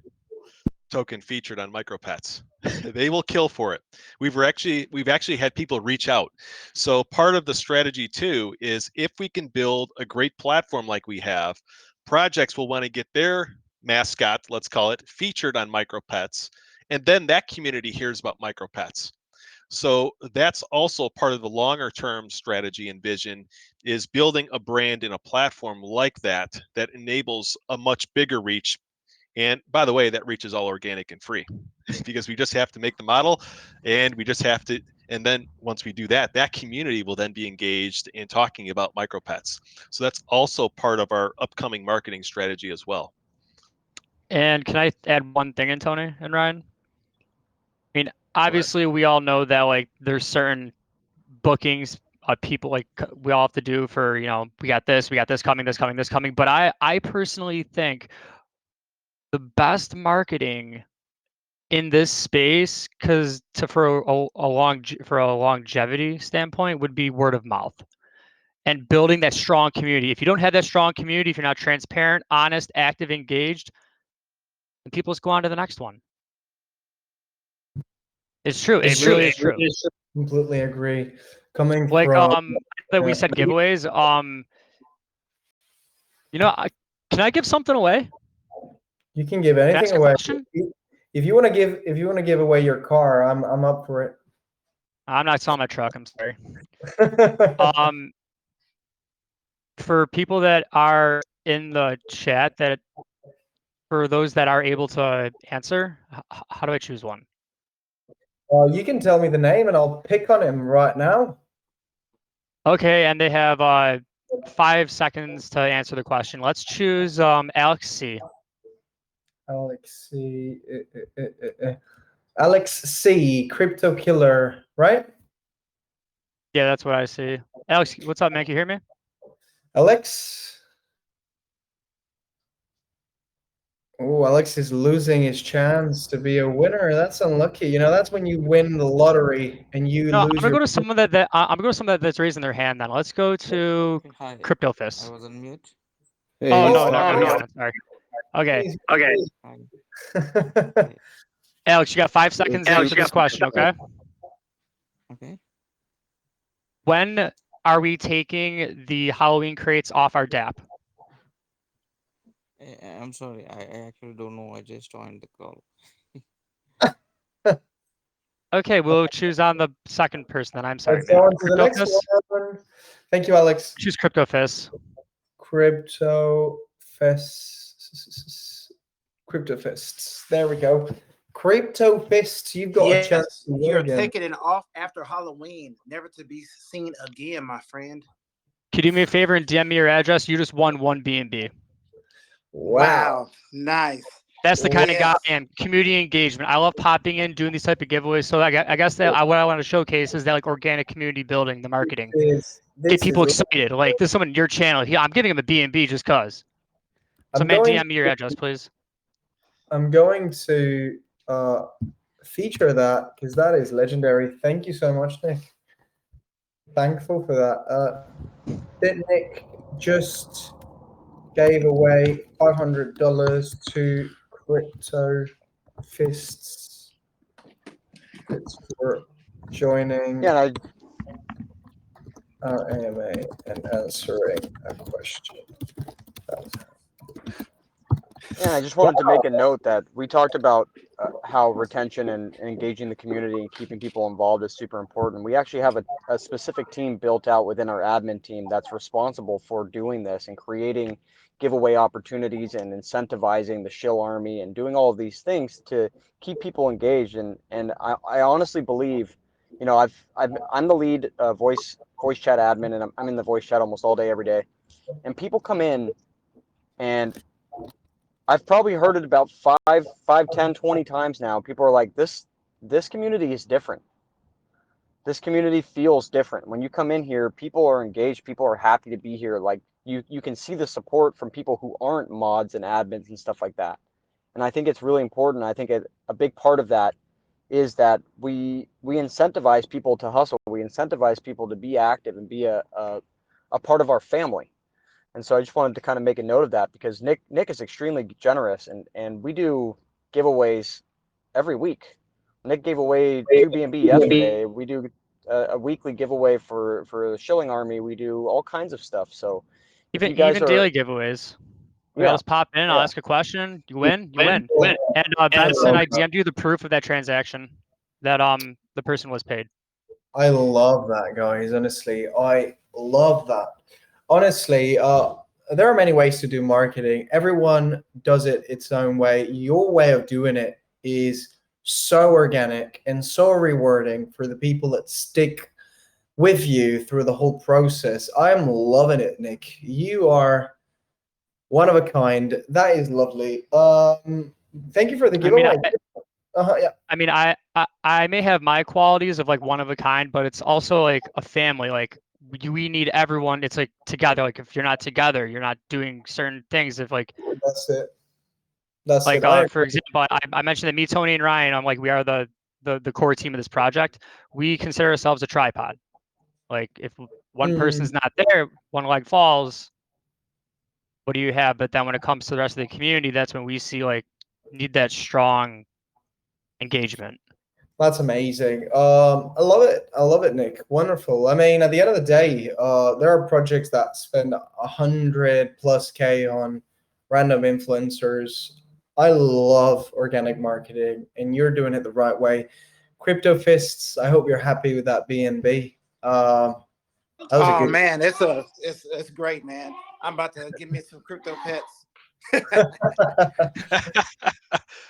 Speaker 4: token featured on MicroPETS. They will kill for it. We've actually had people reach out. So part of the strategy too is if we can build a great platform like we have, projects will want to get their mascot, let's call it, featured on MicroPETS, and then that community hears about MicroPETS. So that's also part of the longer term strategy and vision, is building a brand in a platform like that enables a much bigger reach. And by the way, that reach is all organic and free because we just have to make the model, and we just have to, and then once we do that, that community will then be engaged in talking about MicroPETS. So that's also part of our upcoming marketing strategy as well.
Speaker 6: And can I add one thing in, Tony and Ryan? I mean, obviously we all know that like there's certain bookings people like we all have to do for, we got this coming, this coming. But I personally think the best marketing in this space, for a longevity standpoint, would be word of mouth and building that strong community. If you don't have that strong community, if you're not transparent, honest, active, engaged, then people just go on to the next one. It's true. It really is true.
Speaker 1: Completely agree. Coming
Speaker 6: Like
Speaker 1: from
Speaker 6: that we said giveaways. Can I give something away?
Speaker 1: you can give
Speaker 6: Can I
Speaker 1: anything
Speaker 6: ask a
Speaker 1: away.
Speaker 6: question?
Speaker 1: If you want to give away your car, I'm up for it.
Speaker 6: I'm not selling my truck. I'm sorry. For people that are in the chat that for those that are able to answer, how do I choose one?
Speaker 1: You can tell me the name and I'll pick on him right now.
Speaker 6: Okay, and they have 5 seconds to answer the question. Let's choose Alex C.
Speaker 1: Alex C. Alex C. Crypto Killer, right?
Speaker 6: Yeah, that's what I see. Alex, what's up, man? Can you hear me?
Speaker 1: Alex. Oh, Alex is losing his chance to be a winner. That's unlucky. You know, that's when you win the lottery and you
Speaker 6: No, I'm
Speaker 1: lose
Speaker 6: gonna
Speaker 1: your.
Speaker 6: go to someone I'm gonna go to someone that's raising their hand. Then let's go to
Speaker 7: Okay, hi. I
Speaker 6: CryptoFist.
Speaker 7: was on mute.
Speaker 3: Hey,
Speaker 6: Oh
Speaker 3: he's
Speaker 6: no,
Speaker 3: talking.
Speaker 6: no. Sorry. Okay,
Speaker 7: Hi. Okay.
Speaker 6: Alex, you got 5 seconds to answer this question. Okay.
Speaker 7: Okay.
Speaker 6: When are we taking the Halloween crates off our DApp?
Speaker 7: I'm sorry. I actually don't know. I just joined the call.
Speaker 6: Okay, we'll choose on the second person. Then I'm sorry,
Speaker 1: Let's go
Speaker 6: man.
Speaker 1: on to the next
Speaker 6: CryptoFist.
Speaker 1: one. Thank you, Alex.
Speaker 6: Choose CryptoFist.
Speaker 1: Crypto Fists. Crypto Fists. There we go. Crypto Fists, you've got a chance to win
Speaker 8: You're
Speaker 1: again.
Speaker 8: taking it off after Halloween, never to be seen again, my friend.
Speaker 6: Can you do me a favor and DM me your address? You just won 1 B&B.
Speaker 1: Wow.
Speaker 8: Nice.
Speaker 6: That's the kind of guy,
Speaker 8: Yes.
Speaker 6: man. Community engagement. I love popping in, doing these type of giveaways. So I guess that what I want to showcase is that like organic community building, the marketing, get people excited. Like this is someone in your channel. I'm giving him a B&B just cause. So
Speaker 1: I'm
Speaker 6: man,
Speaker 1: going
Speaker 6: DM me your address, please.
Speaker 1: I'm going to feature that because that is legendary. Thank you so much, Nick. Thankful for that. Nick just gave away $500 to Crypto Fists. It's for joining
Speaker 5: Yeah,
Speaker 1: our AMA and answering a question.
Speaker 5: I just wanted to make a note that we talked about how retention and engaging the community and keeping people involved is super important. We actually have a specific team built out within our admin team that's responsible for doing this and creating giveaway opportunities and incentivizing the shill army and doing all of these things to keep people engaged. And I honestly believe, you know, I'm the lead voice chat admin, and I'm in the voice chat almost all day, every day. And people come in, and I've probably heard it about 5, 10, 20 times now. People are like, this community is different. This community feels different. When you come in here, people are engaged. People are happy to be here. Like you can see the support from people who aren't mods and admins and stuff like that. And I think it's really important. I think a big part of that is that we incentivize people to hustle. We incentivize people to be active and be a part of our family. And so I just wanted to kind of make a note of that because Nick is extremely generous, and we do giveaways every week. Nick gave away 2 B&B yesterday. We do a weekly giveaway for the Shilling Army. We do all kinds of stuff. So if you guys
Speaker 6: Even daily giveaways. Like, I'll just pop in, I'll ask a question, you win. And Benson, I DM'd you the proof of that transaction that the person was paid.
Speaker 1: I love that, guys. Honestly, I love that. Honestly, there are many ways to do marketing. Everyone does it its own way. Your way of doing it is so organic and so rewarding for the people that stick with you through the whole process. I'm loving it, Nick. You are one of a kind. That is lovely. Thank you for the giveaway. Yeah.
Speaker 6: I mean, I may have my qualities of like one of a kind, but it's also like a family. Like we need everyone. It's like together. Like if you're not together, you're not doing certain things. If like
Speaker 1: That's it. That's
Speaker 6: like
Speaker 1: it.
Speaker 6: for example, I mentioned that me, Tony, and Ryan. I'm like we are the core team of this project. We consider ourselves a tripod. Like if one person's not there, one leg falls. What do you have? But then when it comes to the rest of the community, that's when we see like need that strong engagement.
Speaker 1: That's amazing. I love it. I love it, Nick. Wonderful. I mean, at the end of the day, there are projects that spend 100+K on random influencers. I love organic marketing, and you're doing it the right way. Crypto Fists, I hope you're happy with that B&B.
Speaker 8: Oh man, it's great, man. I'm about to give me some crypto pets.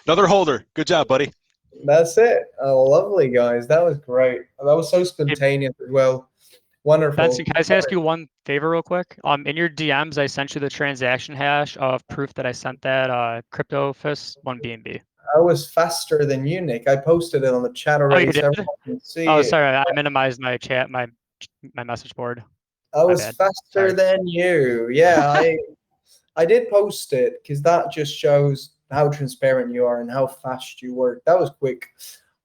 Speaker 4: Another holder. Good job, buddy.
Speaker 1: That's it. Oh, lovely, guys. That was great. That was so spontaneous as well. Wonderful.
Speaker 6: Benson, can I just ask you one favor real quick? In your DMs, I sent you the transaction hash of proof that I sent that CryptoFist 1BNB.
Speaker 1: I was faster than you, Nick. I posted it on the chat already.
Speaker 6: you did?
Speaker 1: So everyone can see
Speaker 6: Oh,
Speaker 1: it.
Speaker 6: sorry, I minimized my chat, my message board.
Speaker 1: I was
Speaker 6: bad.
Speaker 1: faster
Speaker 6: Sorry.
Speaker 1: than you. Yeah, I did post it because that just shows how transparent you are and how fast you work. That was quick.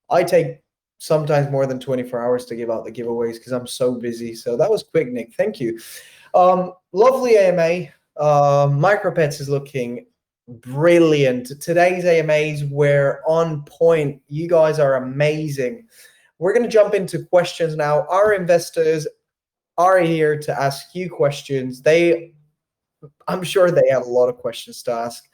Speaker 1: I take sometimes more than 24 hours to give out the giveaways because I'm so busy. So that was quick, Nick. Thank you. Lovely AMA. MicroPETS is looking brilliant. Today's AMAs were on point. You guys are amazing. We're going to jump into questions now. Our investors are here to ask you questions. I'm sure they have a lot of questions to ask.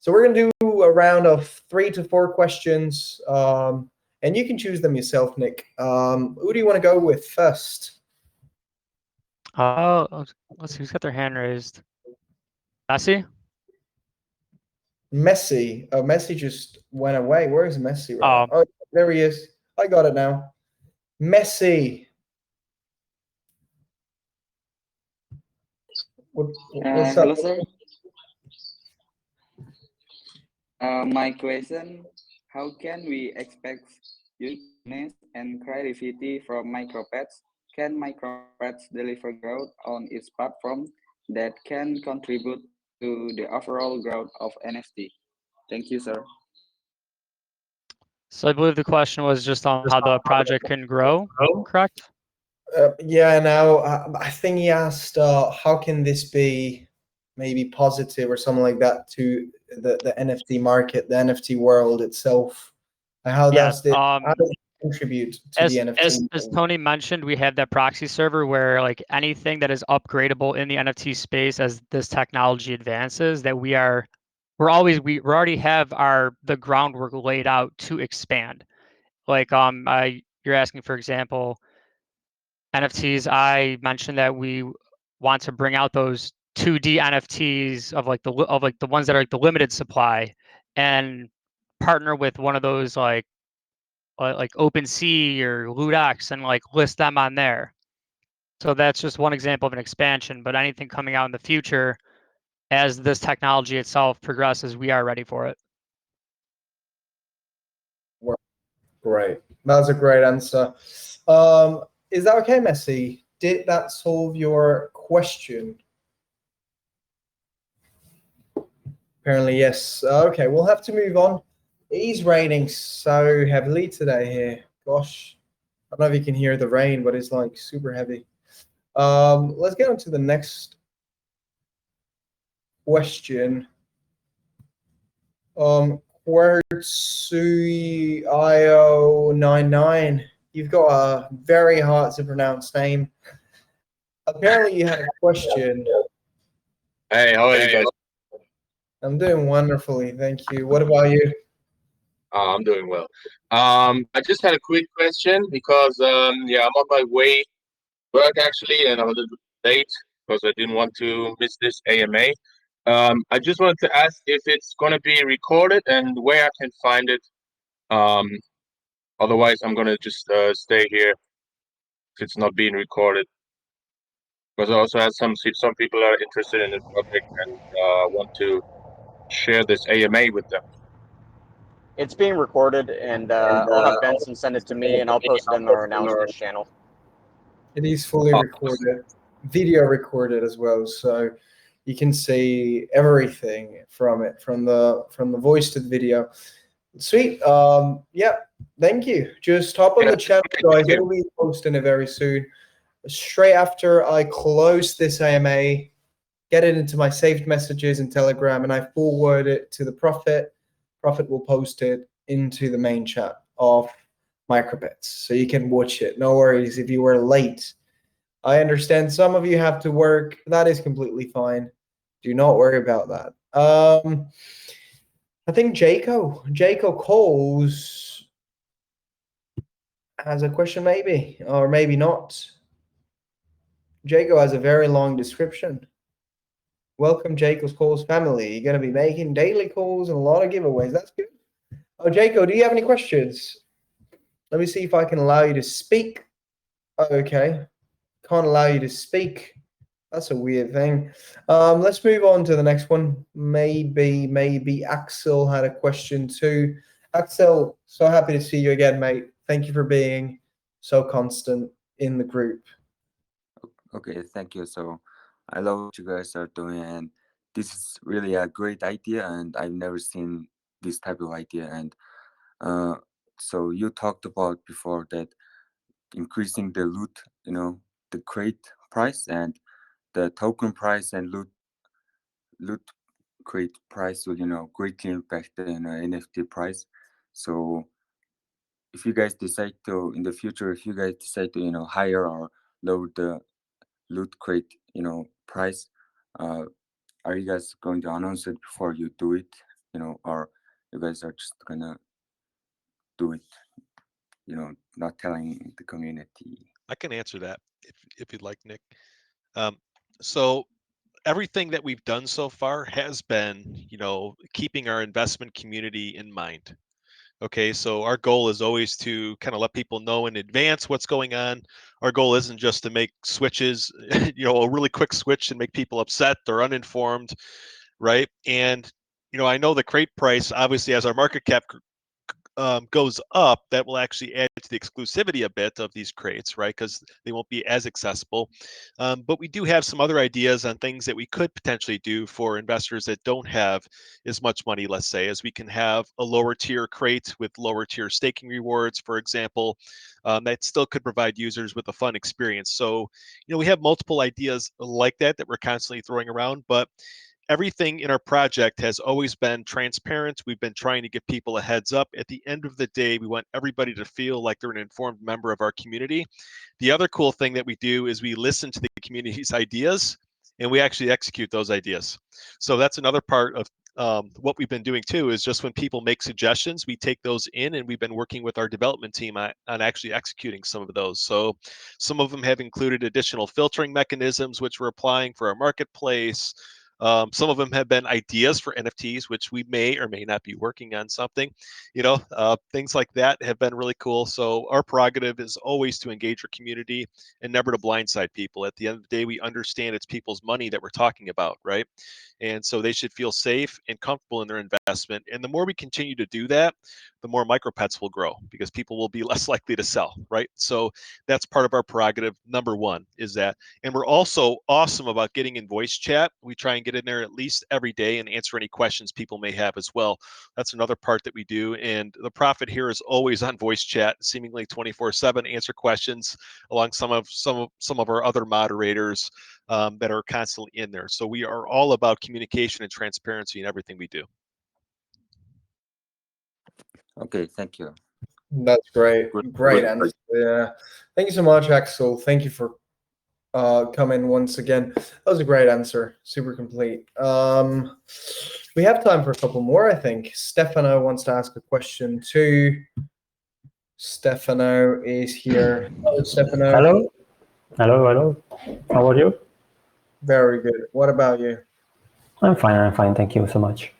Speaker 1: So we're going to do a round of 3 to 4 questions, and you can choose them yourself, Nick. Who do you want to go with first?
Speaker 6: Let's see who's got their hand raised. Messi?
Speaker 1: Messi. Oh, Messi just went away. Where is Messi? Right? Oh, there he is. I got it now. Messi. What's up?
Speaker 9: Hello, sir. My question, how can we expect uniqueness and creativity from MicroPETS? Can MicroPETS deliver growth on its platform that can contribute to the overall growth of NFT? Thank you, sir.
Speaker 6: So I believe the question was just on how the project can grow, correct?
Speaker 1: Yeah, now I think he asked, how can this be maybe positive or something like that to the NFT market, the NFT world itself? How does it contribute to the NFT?
Speaker 6: As Tony mentioned, we have that proxy server where like anything that is upgradable in the NFT space as this technology advances, that we already have the groundwork laid out to expand. Like you're asking, for example, NFTs. I mentioned that we want to bring out those 2D NFTs of the ones that are like the limited supply, and partner with one of those like OpenSea or LootX and like list them on there. So that's just one example of an expansion. But anything coming out in the future, as this technology itself progresses, we are ready for it.
Speaker 1: Great. That was a great answer. Is that okay, Messi? Did that solve your question? Apparently, yes. Okay, we'll have to move on. It's raining so heavily today here. Gosh, I don't know if you can hear the rain, but it's like super heavy. Let's get on to the next question. Quertsui.io99. You've got a very hard to pronounce name. Apparently, you had a question.
Speaker 10: Hey, how are you guys?
Speaker 1: I'm doing wonderfully, thank you. What about you?
Speaker 10: I'm doing well. I just had a quick question because yeah, I'm on my way to work actually, and I'm a little bit late because I didn't want to miss this AMA. I just wanted to ask if it's gonna be recorded and where I can find it. Otherwise, I'm gonna just stay here if it's not being recorded. Because I also have some people are interested in the project and want to share this AMA with them.
Speaker 5: It's being recorded, and I'll have Benson send it to me, and I'll post it in our announcements channel.
Speaker 1: It is fully recorded, video recorded as well, so you can see everything from it, from the voice to the video. Sweet. Yeah, thank you. Just hop on the channel, guys. We'll be posting it very soon. Straight after I close this AMA, get it into my saved messages in Telegram, and I forward it to the Prophet. Prophet will post it into the main chat of MicroPETS, so you can watch it. No worries if you were late. I understand some of you have to work. That is completely fine. Do not worry about that. I think Jaco Coles has a question, maybe, or maybe not. Jaco has a very long description. Welcome, Jacob's Calls family. You're going to be making daily calls and a lot of giveaways. That's good. Oh, Jacob, do you have any questions? Let me see if I can allow you to speak. Okay. Can't allow you to speak. That's a weird thing. Let's move on to the next one. Maybe Axel had a question too. Axel, so happy to see you again, mate. Thank you for being so constant in the group.
Speaker 11: Okay, thank you. So I love what you guys are doing, and this is really a great idea, and I've never seen this type of idea. And so you talked about before that increasing the loot, the crate price and the token price and loot crate price will, greatly impact the NFT price. So if you guys decide to in the future, if you guys decide to, higher or lower the loot crate, price, uh, are you guys going to announce it before you do it, or you guys are just gonna do it, not telling the community?
Speaker 4: I can answer that if you'd like, Nick. So everything that we've done so far has been, keeping our investment community in mind. Okay, so our goal is always to kind of let people know in advance what's going on. Our goal isn't just to make switches, a really quick switch and make people upset or uninformed, right? And I know the crate price, obviously, as our market cap goes up, that will actually add to the exclusivity a bit of these crates, right? Because they won't be as accessible. But we do have some other ideas on things that we could potentially do for investors that don't have as much money, let's say, as we can have a lower tier crate with lower tier staking rewards, for example, that still could provide users with a fun experience. So, we have multiple ideas like that we're constantly throwing around, but everything in our project has always been transparent. We've been trying to give people a heads up. At the end of the day, we want everybody to feel like they're an informed member of our community. The other cool thing that we do is we listen to the community's ideas and we actually execute those ideas. So that's another part of what we've been doing too, is just when people make suggestions, we take those in, and we've been working with our development team on actually executing some of those. So some of them have included additional filtering mechanisms, which we're applying for our marketplace. Some of them have been ideas for NFTs, which we may or may not be working on something. Things like that have been really cool. So our prerogative is always to engage our community and never to blindside people. At the end of the day, we understand it's people's money that we're talking about, right? And so they should feel safe and comfortable in their investment. And the more we continue to do that, the more MicroPETS will grow, because people will be less likely to sell, right? So that's part of our prerogative. Number one is that. And we're also awesome about getting in voice chat. We try and get in there at least every day and answer any questions people may have as well. That's another part that we do. And the profit here is always on voice chat, seemingly 24/7, answer questions along some of our other moderators that are constantly in there. So we are all about communication and transparency in everything we do.
Speaker 11: Okay, thank you.
Speaker 1: That's great. Great answer. Yeah. Thank you so much, Axel. Thank you for coming once again. That was a great answer. Super complete. We have time for a couple more, I think. Stefano wants to ask a question too. Stefano is here. Hello, Stefano.
Speaker 12: Hello. Hello. How are you?
Speaker 1: Very good. What about you?
Speaker 12: I'm fine. Thank you so much.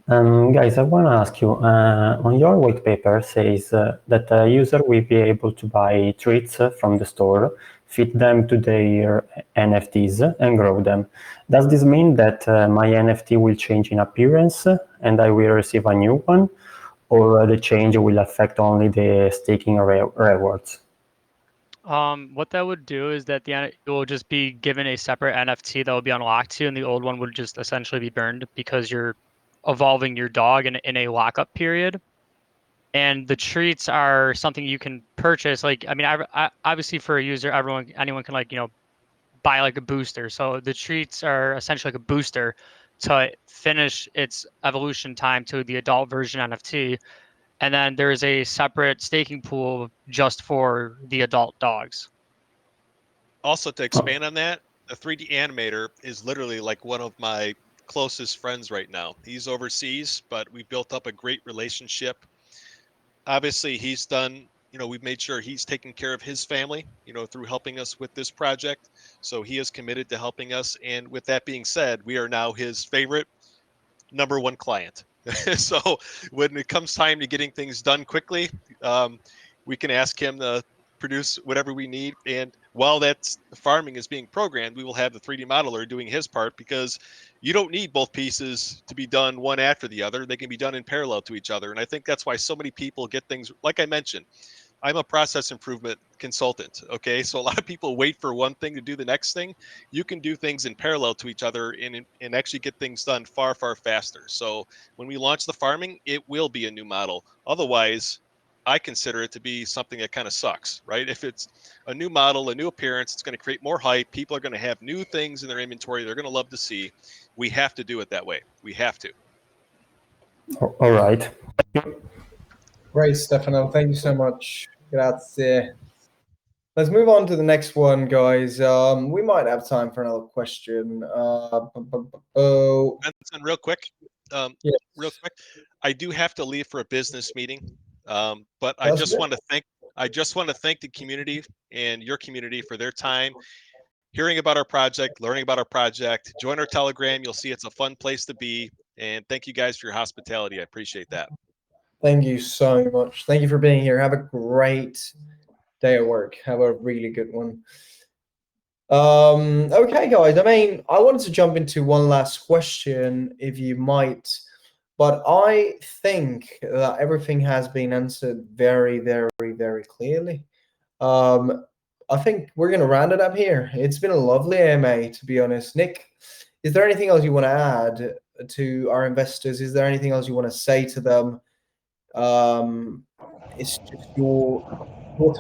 Speaker 12: Guys, I want to ask you, on your white paper says that a user will be able to buy treats from the store, fit them to their NFTs, and grow them. Does this mean that my NFT will change in appearance and I will receive a new one, or the change will affect only the staking rewards?
Speaker 6: What that would do is that it will just be given a separate NFT that will be unlocked to you, and the old one would just essentially be burned because you're evolving your dog in a lockup period. And the treats are something you can purchase. Like, I mean, I obviously for a user, anyone can buy like a booster. So the treats are essentially like a booster to finish its evolution time to the adult version NFT. And then there's a separate staking pool just for the adult dogs.
Speaker 4: Also, to expand on that, the 3D animator is literally like one of my closest friends right now. He's overseas, but we built up a great relationship. Obviously, he's done we've made sure he's taking care of his family, through helping us with this project. So he is committed to helping us. And with that being said, we are now his favorite #1 client. So when it comes time to getting things done quickly, we can ask him to produce whatever we need. And while that farming is being programmed, we will have the 3D modeler doing his part, because you don't need both pieces to be done one after the other. They can be done in parallel to each other. And I think that's why so many people get things, like I mentioned, I'm a process improvement consultant. Okay. So a lot of people wait for one thing to do the next thing. You can do things in parallel to each other and actually get things done far, far faster. So when we launch the farming, it will be a new model. Otherwise, I consider it to be something that kind of sucks, right? If it's a new model, a new appearance, it's going to create more hype. People are going to have new things in their inventory they're going to love to see. We have to do it that way. We have to.
Speaker 12: All right.
Speaker 1: Great, Stefano. Thank you so much. Grazie. Let's move on to the next one, guys. We might have time for another question.
Speaker 4: Benson, real quick.
Speaker 1: Yes.
Speaker 4: Real quick. I do have to leave for a business meeting, but I
Speaker 1: That's
Speaker 4: just
Speaker 1: good.
Speaker 4: want to thank the community and your community for their time, hearing about our project, learning about our project. Join our Telegram. You'll see it's a fun place to be. And thank you guys for your hospitality. I appreciate that.
Speaker 1: Thank you so much. Thank you for being here. Have a great day at work. Have a really good one. Okay, guys. I mean, I wanted to jump into one last question, if you might, but I think that everything has been answered very, very, very clearly. I think we're going to round it up here. It's been a lovely AMA, to be honest. Nick, is there anything else you want to add to our investors? Is there anything else you want to say to them? It's just your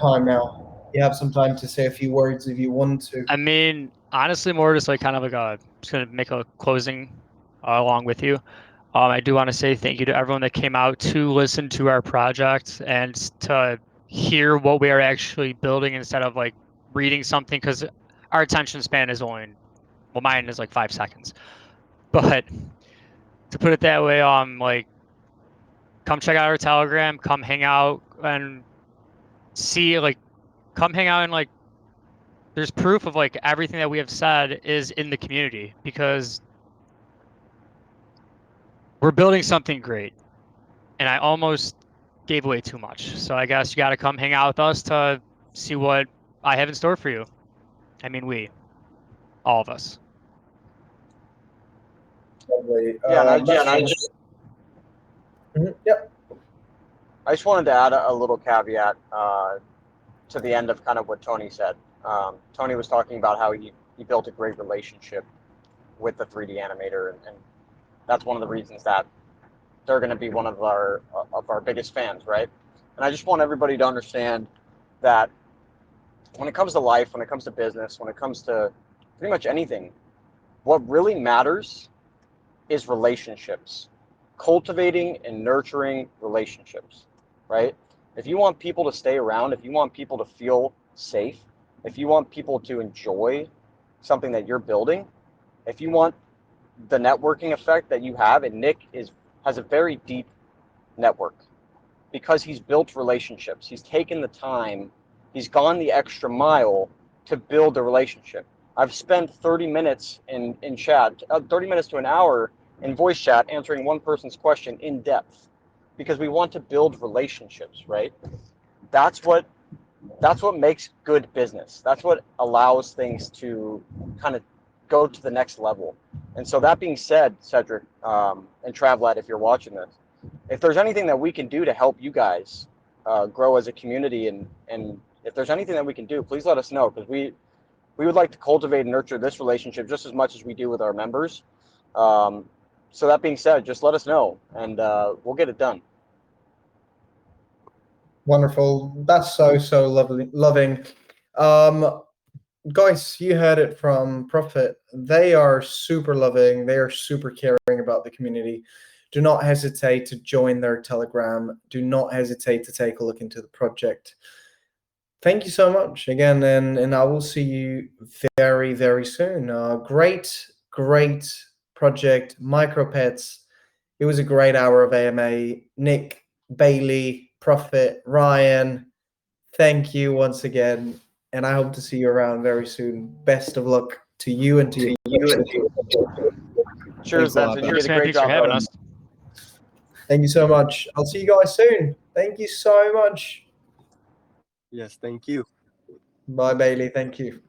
Speaker 1: time now. You have some time to say a few words if you want to.
Speaker 6: I mean, honestly, more just like kind of like just gonna make a closing along with you. I do want to say thank you to everyone that came out to listen to our project and to hear what we are actually building instead of like reading something, because our attention span is only, well, mine is like 5 seconds. But to put it that way, like, come check out our Telegram, come hang out and see, like, come hang out and like, there's proof of like everything that we have said is in the community, because we're building something great. And I almost gave away too much. So I guess you got to come hang out with us to see what I have in store for you. I mean, all of us.
Speaker 1: Lovely.
Speaker 5: Yeah, and I just
Speaker 1: Yep.
Speaker 5: I just wanted to add a little caveat to the end of kind of what Tony said. Tony was talking about how he built a great relationship with the 3D animator, and that's one of the reasons that they're going to be one of our biggest fans, right? And I just want everybody to understand that when it comes to life, when it comes to business, when it comes to pretty much anything, what really matters is relationships, cultivating and nurturing relationships, right? If you want people to stay around, if you want people to feel safe, if you want people to enjoy something that you're building, if you want the networking effect that you have, and Nick has a very deep network because he's built relationships. He's taken the time, he's gone the extra mile to build a relationship. I've spent 30 minutes in chat, 30 minutes to an hour in voice chat answering one person's question in depth because we want to build relationships, right? That's what makes good business. That's what allows things to kind of go to the next level. And so that being said, Cedric and Travladd, if you're watching this, if there's anything that we can do to help you guys grow as a community, and if there's anything that we can do, please let us know, because we would like to cultivate and nurture this relationship just as much as we do with our members. So that being said, just let us know, and we'll get it done.
Speaker 1: Wonderful. That's so loving. Guys, you heard it from Profit. They are super loving. They are super caring about the community. Do not hesitate to join their Telegram. Do not hesitate to take a look into the project. Thank you so much again, and I will see you very, very soon. Great project, MicroPETS. It was a great hour of AMA. Nick, Bailey, Profit, Ryan, thank you once again, and I hope to see you around very soon. Best of luck to you and to you.
Speaker 5: Cheers,
Speaker 1: Thanks a lot,
Speaker 5: Benson. You
Speaker 1: man.
Speaker 5: did a great
Speaker 6: Thanks for
Speaker 5: job,
Speaker 6: having
Speaker 5: brother.
Speaker 6: us.
Speaker 1: Thank you so much. I'll see you guys soon. Thank you so much.
Speaker 2: Yes, thank you.
Speaker 1: Bye, Bailey. Thank you.